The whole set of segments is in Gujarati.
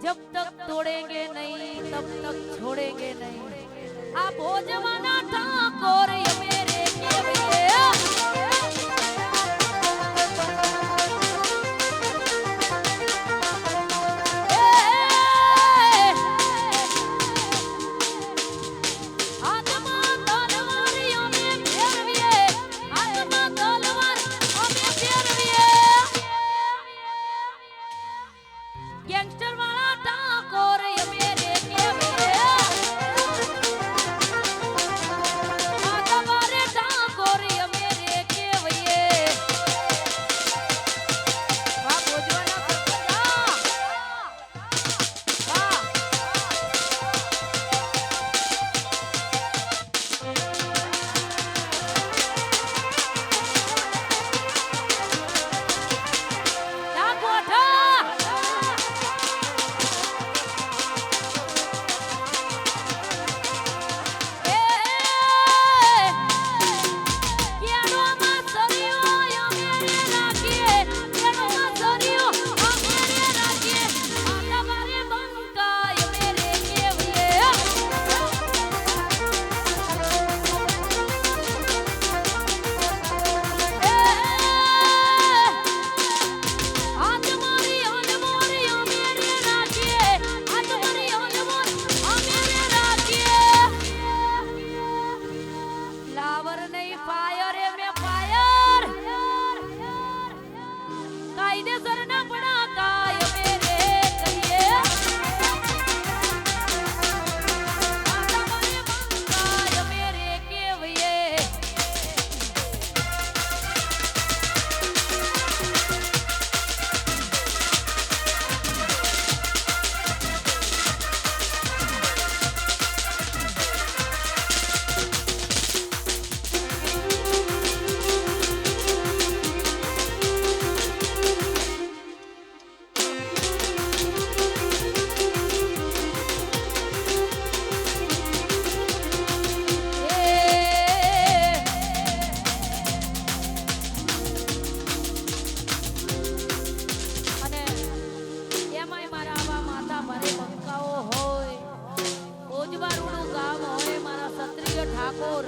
जब तक तोड़ेंगे नहीं तब तक छोड़ेंगे नहीं। आप हो जमाना ठाकोर ये मेरे केवड़िए। गैंगस्टर वाला ठाकोर ये मेरे केवड़िए। आदमारे ठाकोर ये मेरे केवड़िए। वाह भोजवाना सरपंचा वाह। ना कोठा फ्लावर नहीं फायर है मैं फायर। कायदेसर ना पड़ा काय मेरे करिए। आदमारे काय मेरे केवड़िए। અને એમાંય મારા આવા માથા ભારે બંકાઓ હોય, ઓજવારુનું ગામ હોય, મારા ક્ષત્રિય ઠાકોર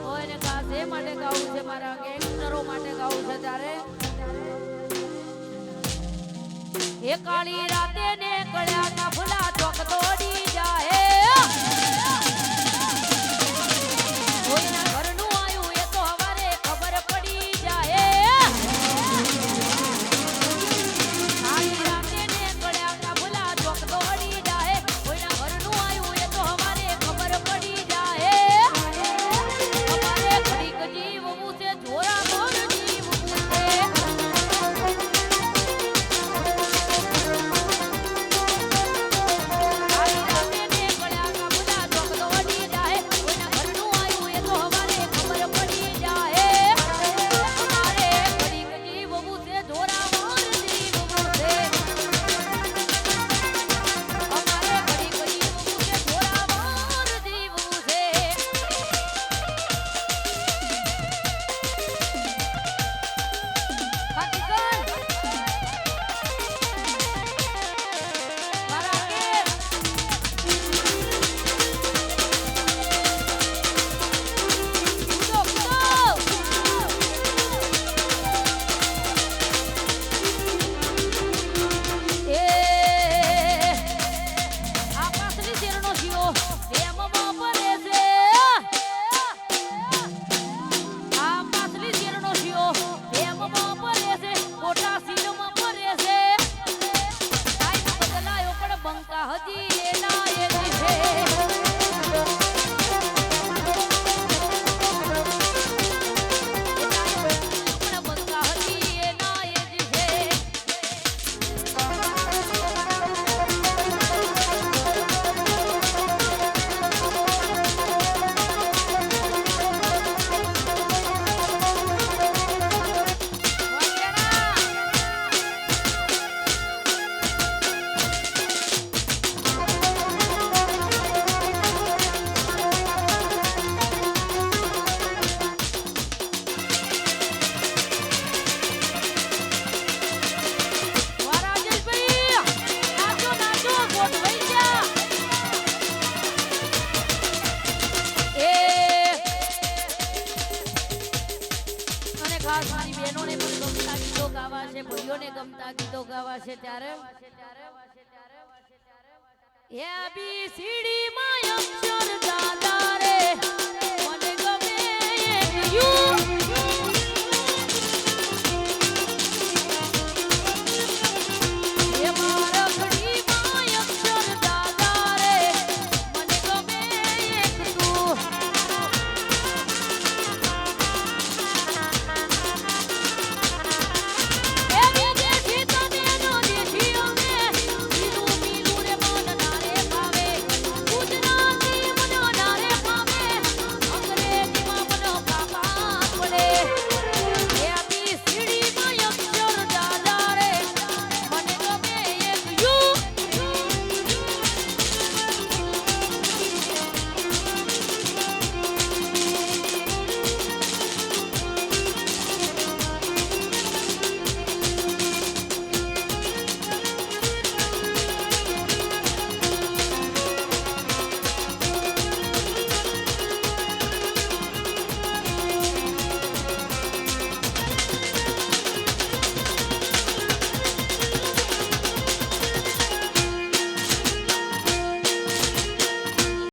હોય ને ખાસ એ માટે ગાવું છે, મારા ગેંગસ્ટરો માટે ગાવું છે ત્યારે એ કાળી રાતે ને કળ્યા કાફલા ચોક તોડી જાય। કોઈના ઘરનું આયું એ તો હવારે ખબર પડી જાય। કાળી રાતે ને કળ્યા કાફલા ચોક તોડી જાય। કોઈના ઘરનું આયું એ તો હવારે ખબર પડી જાય। અમારે ઘડીક જીવવું છે જોરા મોર જીવવું છે। કાળી વાસે ત્યારે એ બી સીડી માં અક્ષર દાદા રે